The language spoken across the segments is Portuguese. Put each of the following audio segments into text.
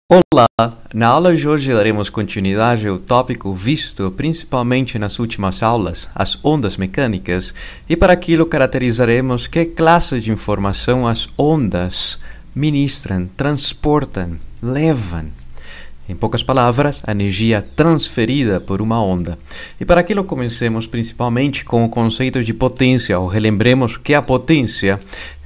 Olá! Na aula de hoje daremos continuidade ao tópico visto principalmente nas últimas aulas, as ondas mecânicas, e para aquilo caracterizaremos que classe de informação as ondas ministram, transportam, levam. Em poucas palavras, a energia transferida por uma onda. E para aquilo comecemos principalmente com o conceito de potência, ou relembremos que a potência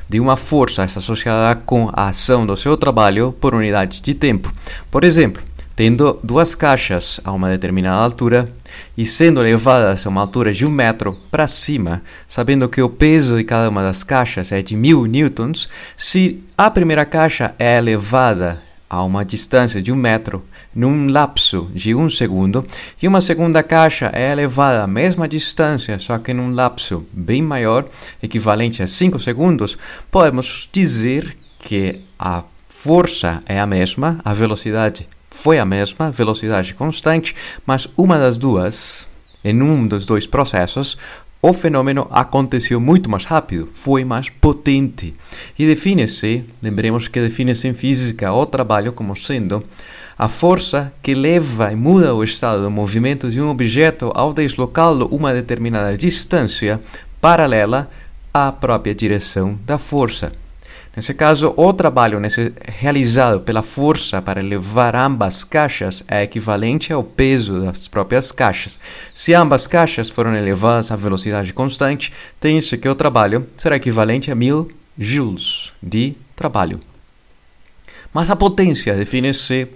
de uma força está associada com a ação do seu trabalho por unidade de tempo. Por exemplo, tendo duas caixas a uma determinada altura e sendo levadas a uma altura de 1 metro para cima, sabendo que o peso de cada uma das caixas é de 1000 newtons, se a primeira caixa é levada a uma distância de 1 metro num lapso de 1 segundo e uma segunda caixa é elevada à mesma distância, só que num lapso bem maior, equivalente a 5 segundos, podemos dizer que a força é a mesma, a velocidade foi a mesma, velocidade constante, mas uma das duas, em um dos dois processos, o fenômeno aconteceu muito mais rápido, foi mais potente. E define-se, lembremos que define-se em física o trabalho como sendo a força que leva e muda o estado do movimento de um objeto ao deslocá-lo uma determinada distância paralela à própria direção da força. Nesse caso, o trabalho realizado pela força para levar ambas caixas é equivalente ao peso das próprias caixas. Se ambas caixas foram elevadas a velocidade constante, tem-se que o trabalho será equivalente a 1000 joules de trabalho. Mas a potência define-se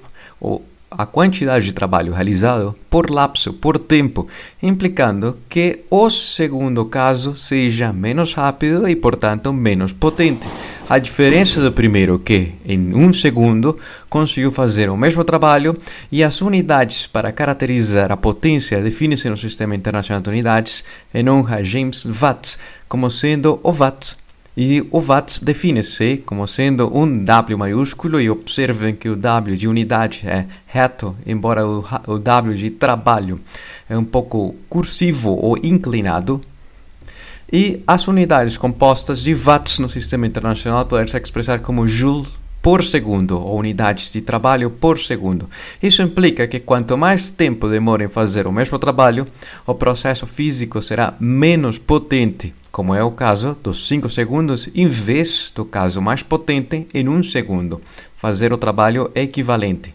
a quantidade de trabalho realizado por lapso, por tempo, implicando que o segundo caso seja menos rápido e, portanto, menos potente. A diferença do primeiro que, em 1 segundo, conseguiu fazer o mesmo trabalho, e as unidades para caracterizar a potência definem-se no Sistema Internacional de Unidades em honra a James Watt, como sendo o Watt. E o Watt define-se como sendo um W maiúsculo, e observem que o W de unidade é reto, embora o W de trabalho é um pouco cursivo ou inclinado. E as unidades compostas de watts no Sistema Internacional podem se expressar como joule por segundo, ou unidades de trabalho por segundo. Isso implica que quanto mais tempo demora em fazer o mesmo trabalho, o processo físico será menos potente, como é o caso dos 5 segundos, em vez do caso mais potente em 1 segundo. Fazer o trabalho equivalente.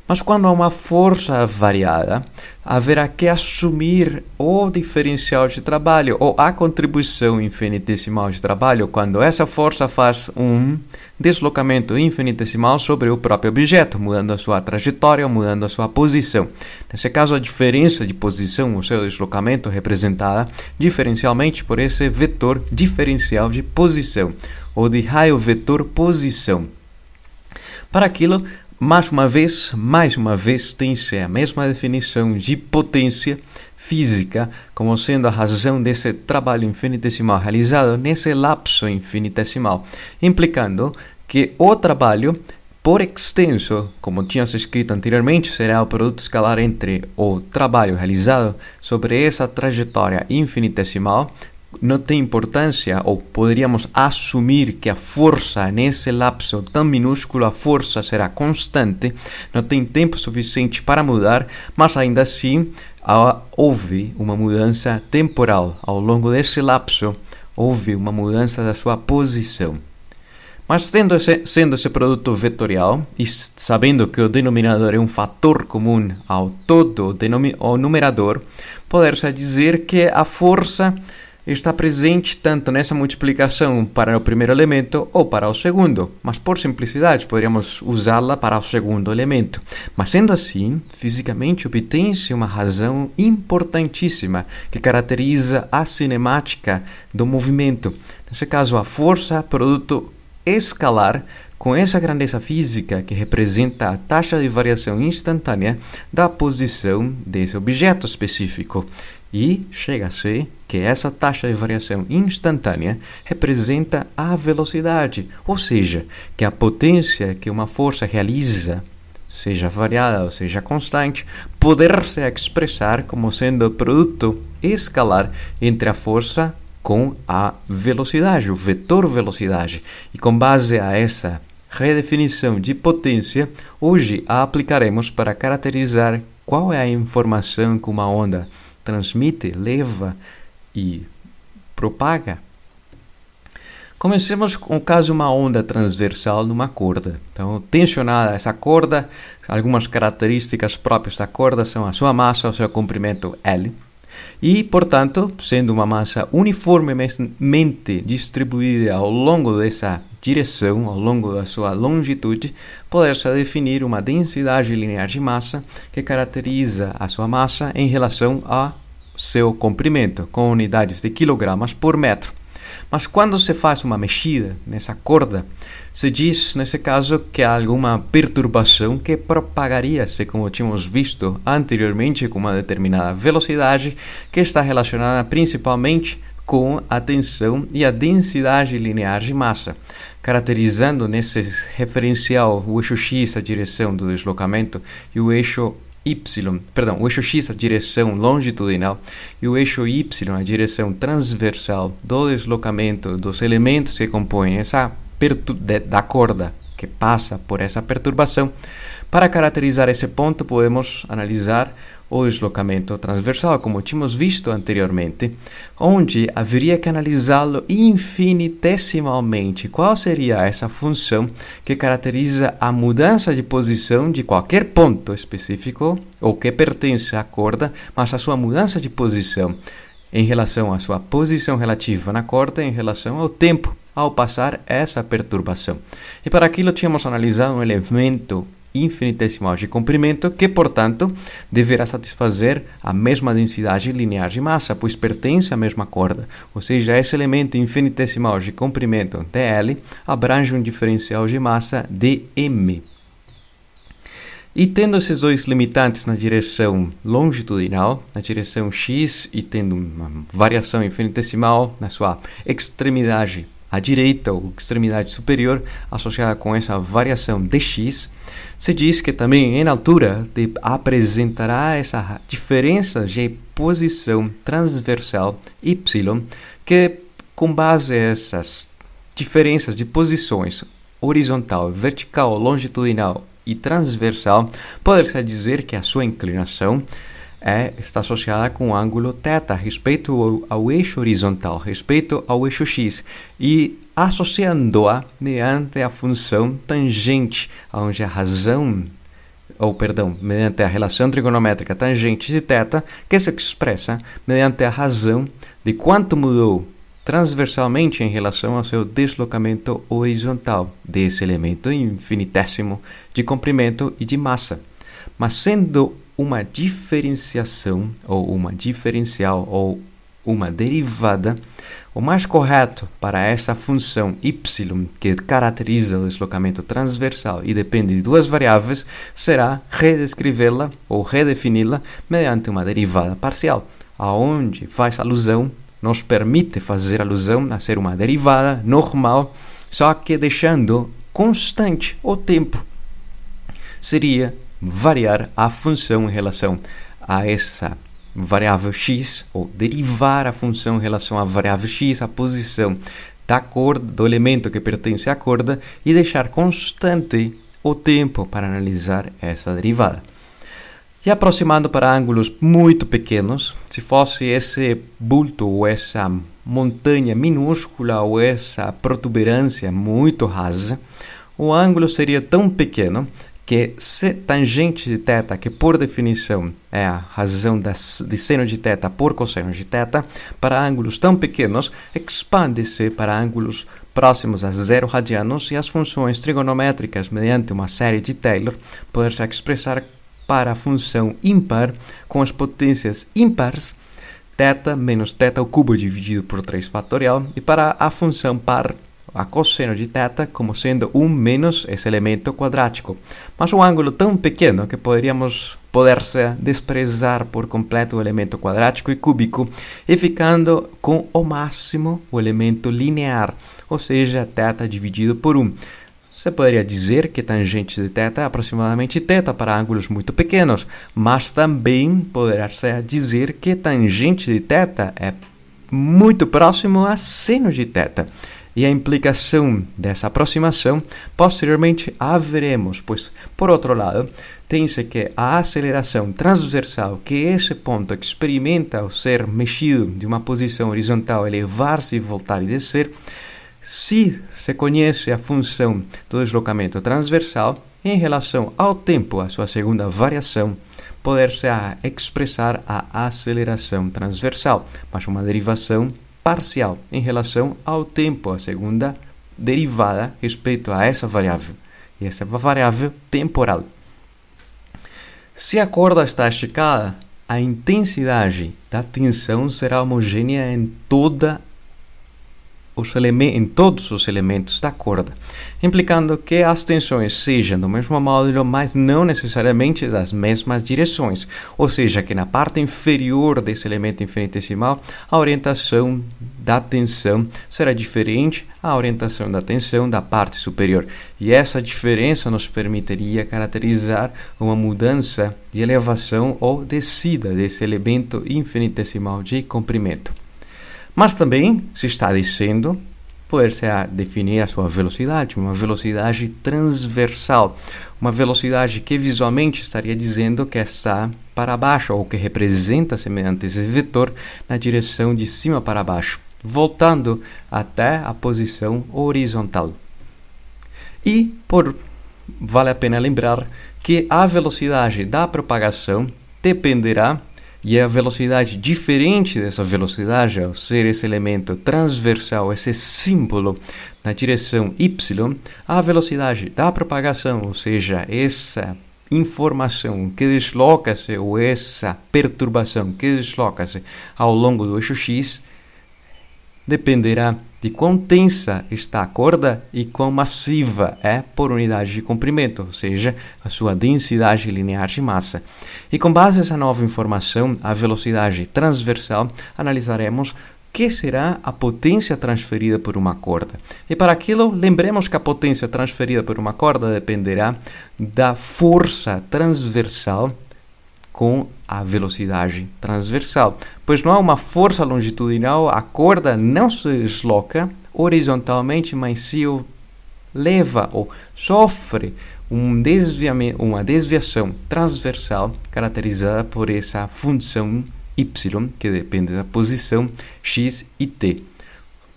Mas quando há uma força variada, haverá que assumir o diferencial de trabalho ou a contribuição infinitesimal de trabalho quando essa força faz um deslocamento infinitesimal sobre o próprio objeto, mudando a sua trajetória, mudando a sua posição. Nesse caso, a diferença de posição, o seu deslocamento, é representada diferencialmente por esse vetor diferencial de posição, ou de raio vetor posição. Para aquilo, mais uma vez, tem-se a mesma definição de potência física como sendo a razão desse trabalho infinitesimal realizado nesse lapso infinitesimal, implicando que o trabalho, por extenso, como tínhamos escrito anteriormente, será o produto escalar entre o trabalho realizado sobre essa trajetória infinitesimal. Não tem importância, ou poderíamos assumir que a força nesse lapso tão minúsculo, a força será constante, não tem tempo suficiente para mudar, mas ainda assim houve uma mudança temporal. Ao longo desse lapso, houve uma mudança da sua posição. Mas sendo esse produto vetorial, e sabendo que o denominador é um fator comum ao todo o numerador, poder-se dizer que a força está presente tanto nessa multiplicação para o primeiro elemento ou para o segundo, mas por simplicidade poderíamos usá-la para o segundo elemento. Mas sendo assim, fisicamente obtém-se uma razão importantíssima que caracteriza a cinemática do movimento. Nesse caso, a força, produto escalar, com essa grandeza física que representa a taxa de variação instantânea da posição desse objeto específico. E chega-se que essa taxa de variação instantânea representa a velocidade, ou seja, que a potência que uma força realiza, seja variada ou seja constante, poder-se expressar como sendo o produto escalar entre a força com a velocidade, o vetor velocidade. E com base a essa redefinição de potência, hoje a aplicaremos para caracterizar qual é a informação que uma onda transmite, leva e propaga. Comecemos com o caso de uma onda transversal numa corda. Então, tensionada essa corda, algumas características próprias da corda são a sua massa, o seu comprimento L. E, portanto, sendo uma massa uniformemente distribuída ao longo dessa direção, ao longo da sua longitude, poder-se definir uma densidade linear de massa que caracteriza a sua massa em relação ao seu comprimento, com unidades de quilogramas por metro. Mas quando se faz uma mexida nessa corda, se diz, nesse caso, que há alguma perturbação que propagaria-se, como tínhamos visto anteriormente, com uma determinada velocidade, que está relacionada principalmente com a tensão e a densidade linear de massa, caracterizando nesse referencial o eixo X, a direção do deslocamento, e o eixo o eixo X, a direção longitudinal, e o eixo Y, a direção transversal do deslocamento dos elementos que compõem essa da corda que passa por essa perturbação. Para caracterizar esse ponto, podemos analisar o deslocamento transversal, como tínhamos visto anteriormente, onde haveria que analisá-lo infinitesimalmente. Qual seria essa função que caracteriza a mudança de posição de qualquer ponto específico, ou que pertence à corda, mas a sua mudança de posição em relação à sua posição relativa na corda em relação ao tempo ao passar essa perturbação. E para aquilo tínhamos analisado um elemento infinitesimal de comprimento que, portanto, deverá satisfazer a mesma densidade linear de massa, pois pertence à mesma corda. Ou seja, esse elemento infinitesimal de comprimento dl abrange um diferencial de massa dm. E tendo esses dois limitantes na direção longitudinal, na direção x, e tendo uma variação infinitesimal na sua extremidade à direita ou extremidade superior, associada com essa variação dx, se diz que também em altura apresentará essa diferença de posição transversal y, que com base nessas diferenças de posições horizontal, vertical, longitudinal e transversal, pode-se dizer que a sua inclinação está associada com o ângulo θ, respeito ao eixo horizontal, respeito ao eixo x, e associando-a mediante a função tangente, onde mediante a relação trigonométrica tangente de θ, que se expressa mediante a razão de quanto mudou transversalmente em relação ao seu deslocamento horizontal desse elemento infinitésimo de comprimento e de massa. Mas sendo uma diferenciação, ou uma diferencial, ou uma derivada, o mais correto para essa função y, que caracteriza o deslocamento transversal e depende de duas variáveis, será redescrevê-la ou redefini-la mediante uma derivada parcial, aonde faz alusão, nos permite fazer alusão a ser uma derivada normal, só que deixando constante o tempo. Seria variar a função em relação a essa variável x, ou derivar a função em relação à variável x, a posição da corda, do elemento que pertence à corda, e deixar constante o tempo para analisar essa derivada. E aproximando para ângulos muito pequenos, se fosse esse bulto ou essa montanha minúscula ou essa protuberância muito rasa, o ângulo seria tão pequeno que se tangente de θ, que por definição é a razão de seno de θ por cosseno de θ, para ângulos tão pequenos, expande-se para ângulos próximos a 0 radianos, e as funções trigonométricas, mediante uma série de Taylor, poder-se expressar para a função ímpar com as potências ímpares, θ menos θ ao cubo dividido por 3 fatorial, e para a função par, a cosseno de θ, como sendo 1 menos esse elemento quadrático. Mas um ângulo tão pequeno que poder-se desprezar por completo o elemento quadrático e cúbico, e ficando com o máximo o elemento linear, ou seja, θ dividido por 1. Você poderia dizer que tangente de θ é aproximadamente θ para ângulos muito pequenos, mas também poderá-se dizer que tangente de θ é muito próximo a seno de θ. e a implicação dessa aproximação, posteriormente a veremos, pois, por outro lado, tem-se que a aceleração transversal, que esse ponto experimenta ao ser mexido de uma posição horizontal, elevar-se e voltar e descer, se conhece a função do deslocamento transversal, em relação ao tempo, a sua segunda variação, poder-se expressar a aceleração transversal, mas uma derivação parcial em relação ao tempo, a segunda derivada respeito a essa variável, e essa variável temporal. Se a corda está esticada, a intensidade da tensão será homogênea em todos os elementos da corda, implicando que as tensões sejam do mesmo módulo, mas não necessariamente das mesmas direções, ou seja, que na parte inferior desse elemento infinitesimal, a orientação da tensão será diferente à orientação da tensão da parte superior, e essa diferença nos permitiria caracterizar uma mudança de elevação ou descida desse elemento infinitesimal de comprimento. Mas também, se está descendo, pode-se definir a sua velocidade, uma velocidade transversal, uma velocidade que visualmente estaria dizendo que está para baixo, ou que representa, semelhante esse vetor, na direção de cima para baixo, voltando até a posição horizontal. E, vale a pena lembrar que a velocidade da propagação dependerá, e a velocidade diferente dessa velocidade, ao ser esse elemento transversal, esse símbolo na direção y, a velocidade da propagação, ou seja, essa informação que desloca-se, ou essa perturbação que desloca-se ao longo do eixo x, dependerá de quão tensa está a corda e quão massiva é por unidade de comprimento, ou seja, a sua densidade linear de massa. E com base nessa nova informação, a velocidade transversal, analisaremos que será a potência transferida por uma corda. E para aquilo, lembremos que a potência transferida por uma corda dependerá da força transversal com a velocidade transversal, pois não há uma força longitudinal, a corda não se desloca horizontalmente, mas se leva ou sofre uma desviação transversal caracterizada por essa função y, que depende da posição x e t.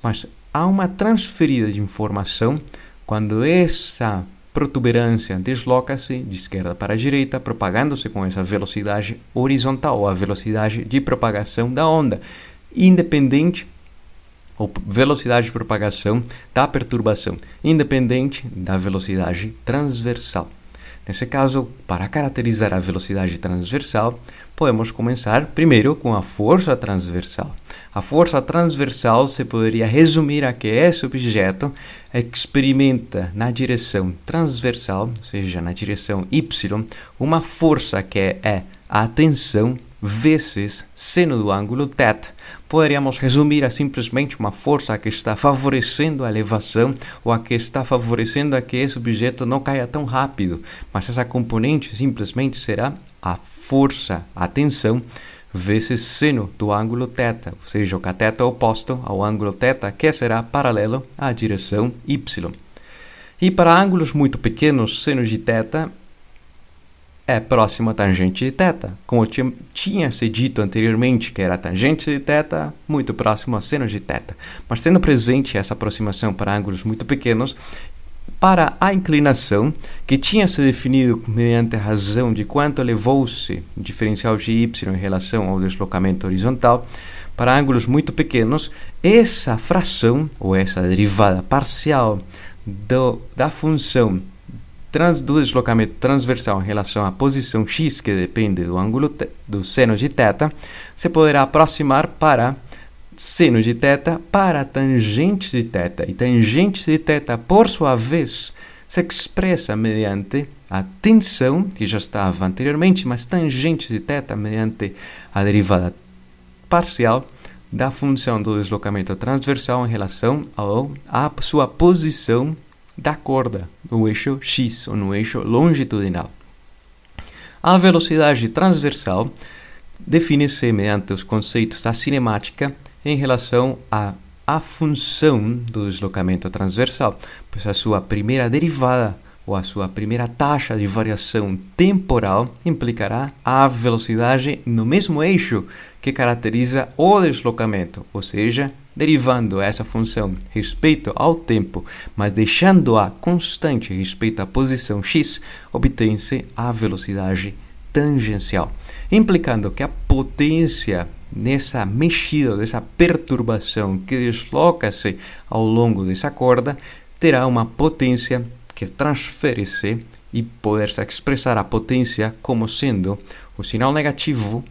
Mas há uma transferida de informação quando essa protuberância desloca-se de esquerda para a direita, propagando-se com essa velocidade horizontal, ou a velocidade de propagação da onda, independente, ou velocidade de propagação da perturbação, independente da velocidade transversal. Nesse caso, para caracterizar a velocidade transversal, podemos começar primeiro com a força transversal. A força transversal se poderia resumir a que esse objeto experimenta na direção transversal, ou seja, na direção y, uma força que é a tensão vezes seno do ângulo θ. Poderíamos resumir a simplesmente uma força que está favorecendo a elevação ou a que está favorecendo a que esse objeto não caia tão rápido, mas essa componente simplesmente será a força, a tensão, vezes seno do ângulo θ, ou seja, o cateto oposto ao ângulo θ, que será paralelo à direção y. E para ângulos muito pequenos, seno de θ é próximo à tangente de θ, como tinha se dito anteriormente, que era a tangente de θ muito próximo a seno de θ. Mas tendo presente essa aproximação para ângulos muito pequenos, para a inclinação, que tinha se definido mediante a razão de quanto elevou-se o diferencial de y em relação ao deslocamento horizontal, para ângulos muito pequenos, essa fração, ou essa derivada parcial da função do deslocamento transversal em relação à posição x, que depende do ângulo do seno de θ, se poderá aproximar para seno de θ para tangente de θ. E tangente de θ, por sua vez, se expressa mediante a tensão, que já estava anteriormente, mas tangente de θ mediante a derivada parcial da função do deslocamento transversal em relação à sua posição da corda, no eixo x, ou no eixo longitudinal. A velocidade transversal define-se mediante os conceitos da cinemática em relação à a função do deslocamento transversal, pois a sua primeira derivada ou a sua primeira taxa de variação temporal implicará a velocidade no mesmo eixo que caracteriza o deslocamento, ou seja, derivando essa função respeito ao tempo, mas deixando-a constante respeito à posição x, obtém-se a velocidade tangencial, implicando que a potência nessa mexida, dessa perturbação que desloca-se ao longo dessa corda, terá uma potência que transfere-se e poder-se expressar a potência como sendo o sinal negativo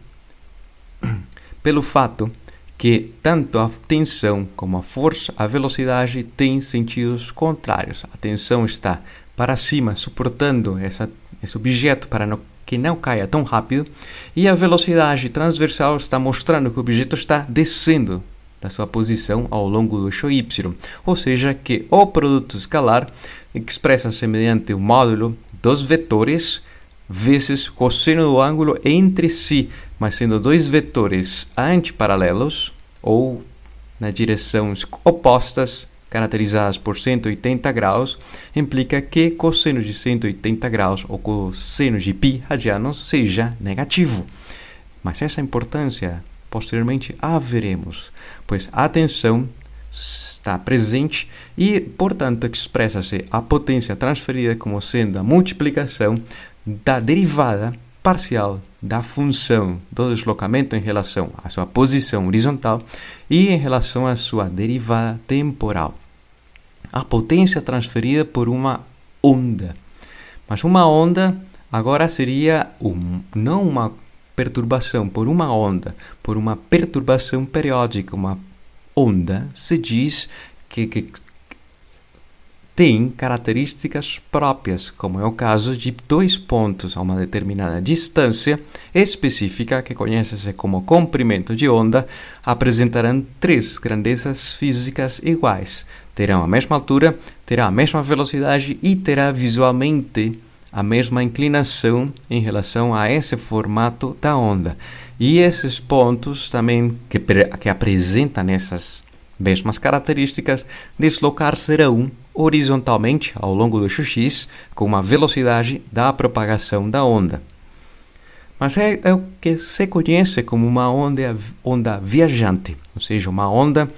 pelo fato que tanto a tensão como a força, a velocidade têm sentidos contrários. A tensão está para cima, suportando esse objeto para que não caia tão rápido, e a velocidade transversal está mostrando que o objeto está descendo da sua posição ao longo do eixo y, ou seja, que o produto escalar expressa-se mediante o módulo dos vetores vezes cosseno do ângulo entre si, mas sendo dois vetores antiparalelos ou na direções opostas, caracterizadas por 180 graus, implica que cosseno de 180 graus ou cosseno de π radianos seja negativo. Mas essa importância posteriormente a veremos, pois a tensão está presente e, portanto, expressa-se a potência transferida como sendo a multiplicação da derivada parcial da função do deslocamento em relação à sua posição horizontal e em relação à sua derivada temporal. A potência transferida por uma onda. Mas uma onda agora seria não uma perturbação por uma onda, por uma perturbação periódica. Uma onda se diz que tem características próprias, como é o caso de dois pontos a uma determinada distância específica, que conhece-se como comprimento de onda, apresentarão três grandezas físicas iguais. Terão a mesma altura, terá a mesma velocidade e terá visualmente a mesma inclinação em relação a esse formato da onda. E esses pontos também que apresentam essas mesmas características deslocar-se-ão horizontalmente ao longo do eixo x com a velocidade da propagação da onda. Mas é o que se conhece como uma onda viajante, ou seja, uma onda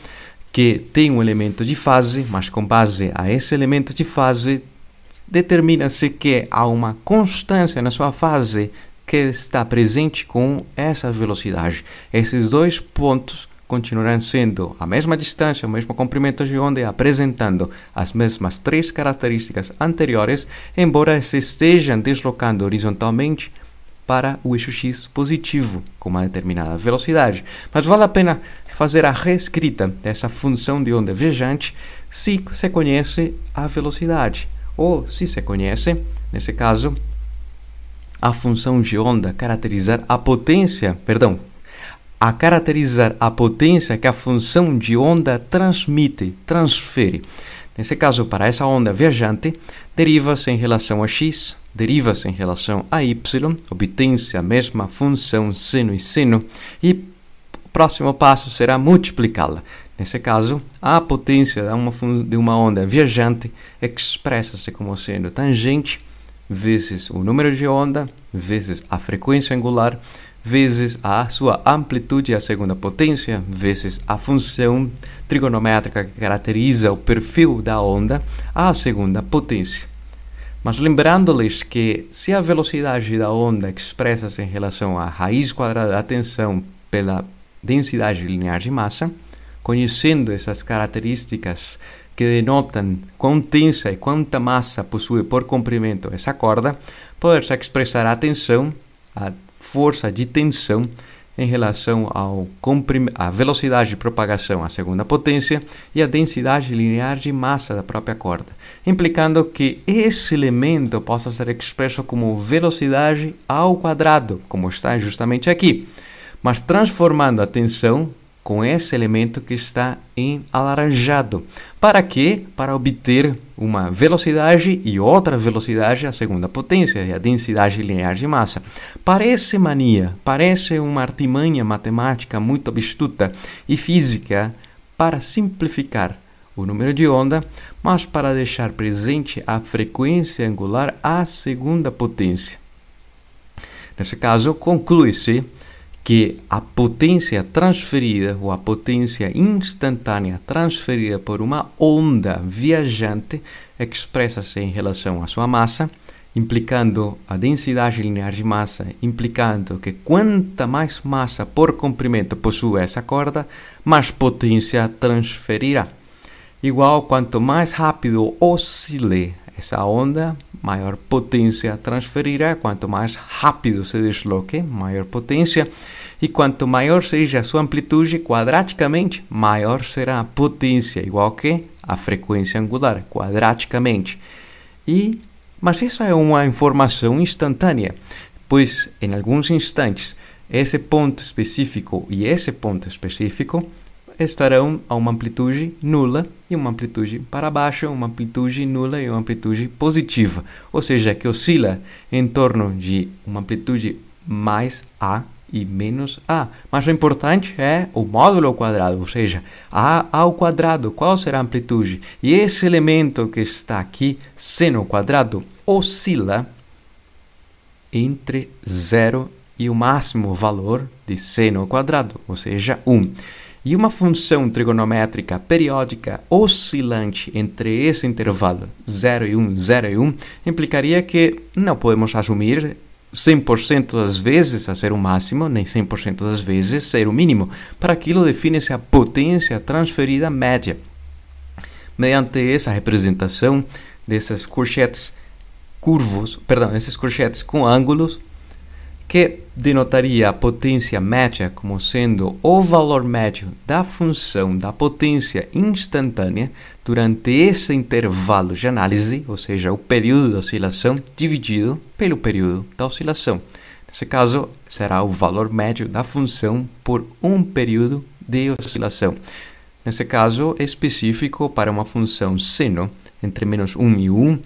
que tem um elemento de fase, mas com base a esse elemento de fase determina-se que há uma constância na sua fase que está presente com essa velocidade. Esses dois pontos continuarão sendo a mesma distância, o mesmo comprimento de onda e apresentando as mesmas três características anteriores, embora se estejam deslocando horizontalmente para o eixo x positivo com uma determinada velocidade. Mas vale a pena fazer a reescrita dessa função de onda viajante se se conhece a velocidade, ou se se conhece, nesse caso, a função de onda caracterizar a potência, que a função de onda transfere. Nesse caso, para essa onda viajante, deriva-se em relação a x, deriva-se em relação a y, obtém-se a mesma função seno e seno, e o próximo passo será multiplicá-la. Nesse caso, a potência de uma onda viajante expressa-se como sendo tangente vezes o número de onda, vezes a frequência angular, vezes a sua amplitude, a segunda potência, vezes a função trigonométrica que caracteriza o perfil da onda, a segunda potência. Mas lembrando-lhes que se a velocidade da onda expressa-se em relação à raiz quadrada da tensão pela densidade linear de massa, conhecendo essas características que denotam quão tensa e quanta massa possui por comprimento essa corda, pode-se expressar a tensão, a força de tensão, em relação à velocidade de propagação, a segunda potência, e a densidade linear de massa da própria corda, implicando que esse elemento possa ser expresso como velocidade ao quadrado, como está justamente aqui, mas transformando a tensão com esse elemento que está em alaranjado. Para quê? Para obter uma velocidade e outra velocidade, a segunda potência, e a densidade linear de massa. Parece mania, parece uma artimanha matemática muito astuta e física para simplificar o número de onda, mas para deixar presente a frequência angular à segunda potência. Nesse caso, conclui-se que a potência transferida ou a potência instantânea transferida por uma onda viajante expressa-se em relação à sua massa, implicando a densidade linear de massa, implicando que quanta mais massa por comprimento possui essa corda, mais potência transferirá. Igual, quanto mais rápido oscile essa onda, maior potência transferirá. Quanto mais rápido se desloque, maior potência. E quanto maior seja a sua amplitude, quadraticamente, maior será a potência, igual que a frequência angular, quadraticamente. Mas isso é uma informação instantânea, pois em alguns instantes, esse ponto específico e esse ponto específico estarão a uma amplitude nula e uma amplitude para baixo, uma amplitude nula e uma amplitude positiva, ou seja, que oscila em torno de uma amplitude mais A e menos A. Mas o importante é o módulo ao quadrado, ou seja, A ao quadrado, qual será a amplitude? E esse elemento que está aqui, seno ao quadrado, oscila entre 0 e o máximo valor de seno ao quadrado, ou seja, 1. E uma função trigonométrica periódica oscilante entre esse intervalo 0 e 1, 0 e 1, implicaria que não podemos assumir 100% das vezes a ser o máximo, nem 100% das vezes ser o mínimo. Para aquilo define-se a potência transferida média. Mediante essa representação desses corchetes esses corchetes com ângulos, que denotaria a potência média como sendo o valor médio da função da potência instantânea durante esse intervalo de análise, ou seja, o período da oscilação dividido pelo período da oscilação. Nesse caso, será o valor médio da função por um período de oscilação. Nesse caso específico, para uma função seno entre menos 1 e 1,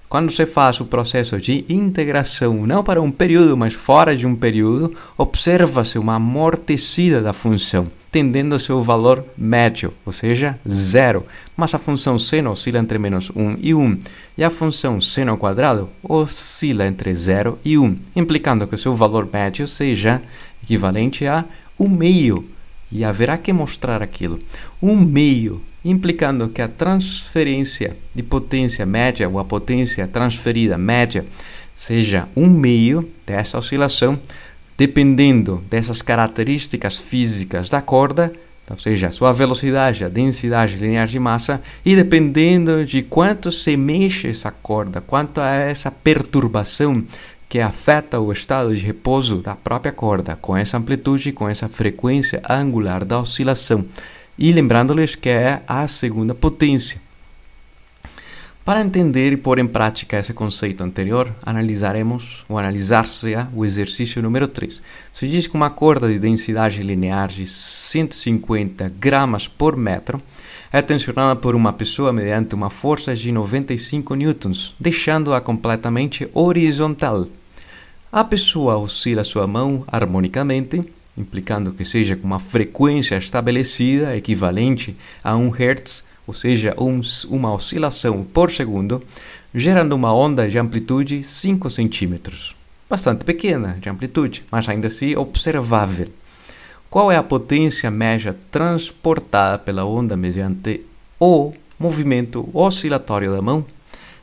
quando se faz o processo de integração, não para um período, mas fora de um período, observa-se uma amortecida da função, tendendo ao seu valor médio, ou seja, 0. Mas a função seno oscila entre menos 1 e 1, e a função seno ao quadrado oscila entre 0 e 1, implicando que o seu valor médio seja equivalente a 1/2. E haverá que mostrar aquilo. 1/2, implicando que a transferência de potência média, ou a potência transferida média, seja 1/2 dessa oscilação, dependendo dessas características físicas da corda, ou seja, a sua velocidade, a densidade linear de massa, e dependendo de quanto se mexe essa corda, quanto a essa perturbação que afeta o estado de repouso da própria corda, com essa amplitude, com essa frequência angular da oscilação. E lembrando-lhes que é a segunda potência. Para entender e pôr em prática esse conceito anterior, analisar-se-á o exercício número 3. Se diz que uma corda de densidade linear de 150 gramas por metro é tensionada por uma pessoa mediante uma força de 95 newtons, deixando-a completamente horizontal. A pessoa oscila sua mão harmonicamente, implicando que seja com uma frequência estabelecida equivalente a 1 Hz, ou seja, uma oscilação por segundo, gerando uma onda de amplitude 5 centímetros. Bastante pequena de amplitude, mas ainda assim observável. Qual é a potência média transportada pela onda mediante o movimento oscilatório da mão?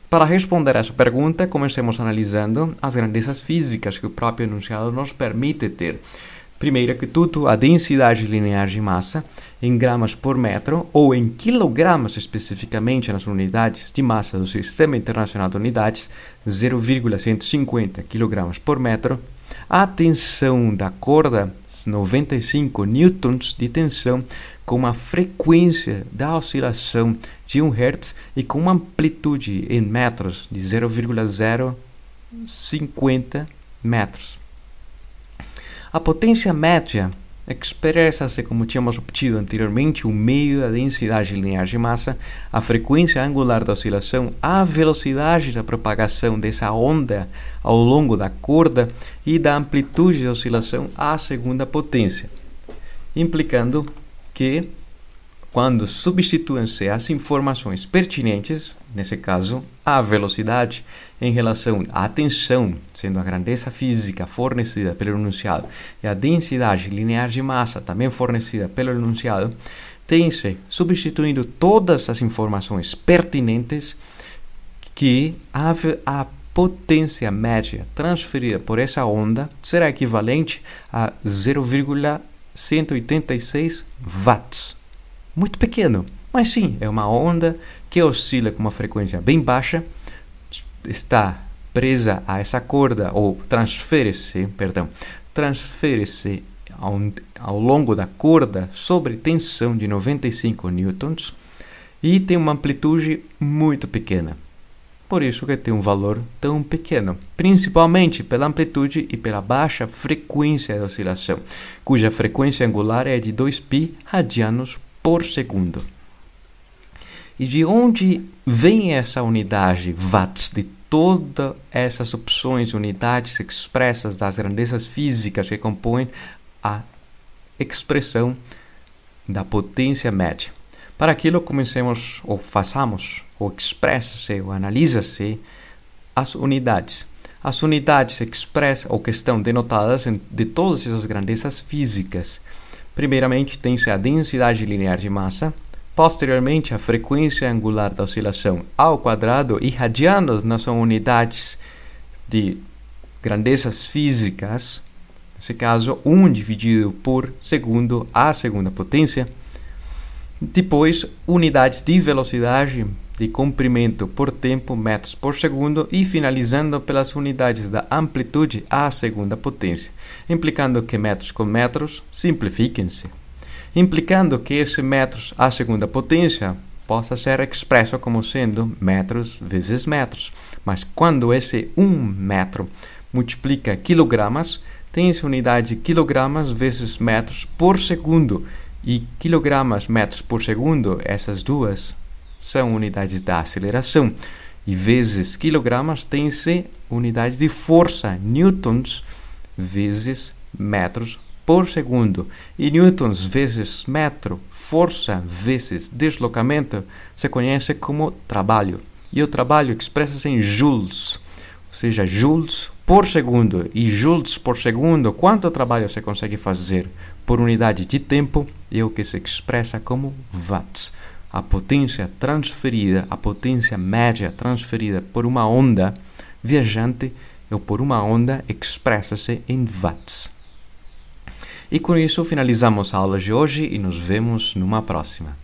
Para responder a essa pergunta, comecemos analisando as grandezas físicas que o próprio enunciado nos permite ter. Primeiro que tudo, a densidade linear de massa em gramas por metro, ou em quilogramas especificamente nas unidades de massa do Sistema Internacional de Unidades, 0,150 kg por metro. A tensão da corda, 95 newtons de tensão, com uma frequência da oscilação de 1 Hz e com uma amplitude em metros de 0,050 metros. A potência média expressa-se como tínhamos obtido anteriormente, o meio da densidade linear de massa, a frequência angular da oscilação, a velocidade da propagação dessa onda ao longo da corda e da amplitude da oscilação à segunda potência, implicando que quando substituem-se as informações pertinentes, nesse caso, a velocidade em relação à tensão, sendo a grandeza física fornecida pelo enunciado, e a densidade linear de massa, também fornecida pelo enunciado, tem-se substituindo todas as informações pertinentes que a potência média transferida por essa onda será equivalente a 0,186 watts. Muito pequeno, mas sim, é uma onda que oscila com uma frequência bem baixa, está presa a essa corda, ou transfere-se ao longo da corda sobre tensão de 95 newtons e tem uma amplitude muito pequena. Por isso que tem um valor tão pequeno, principalmente pela amplitude e pela baixa frequência de oscilação, cuja frequência angular é de 2π radianos por segundo. E de onde vem essa unidade watts de todas essas opções, unidades expressas das grandezas físicas que compõem a expressão da potência média? Para aquilo, comecemos, ou façamos, ou expressa-se, ou analisa-se as unidades. As unidades expressam, ou que estão denotadas de todas essas grandezas físicas. Primeiramente, tem-se a densidade linear de massa, posteriormente a frequência angular da oscilação ao quadrado, e radianos não são unidades de grandezas físicas, nesse caso 1 dividido por segundo à segunda potência. Depois, unidades de velocidade, de comprimento por tempo, metros por segundo, e finalizando pelas unidades da amplitude à segunda potência, implicando que metros com metros simplifiquem-se, implicando que esse metros à segunda potência possa ser expresso como sendo metros vezes metros. Mas quando esse 1 metro multiplica quilogramas, tem-se unidade de quilogramas vezes metros por segundo, e quilogramas metros por segundo, essas duas são unidades da aceleração, e vezes quilogramas tem-se unidades de força, newtons vezes metros por segundo, e newtons vezes metro, força vezes deslocamento, se conhece como trabalho, e o trabalho expressa-se em joules, ou seja, joules por segundo, e joules por segundo, quanto trabalho você consegue fazer por unidade de tempo, é o que se expressa como watts. A potência transferida, a potência média transferida por uma onda viajante ou por uma onda expressa-se em watts. E com isso finalizamos a aula de hoje e nos vemos numa próxima.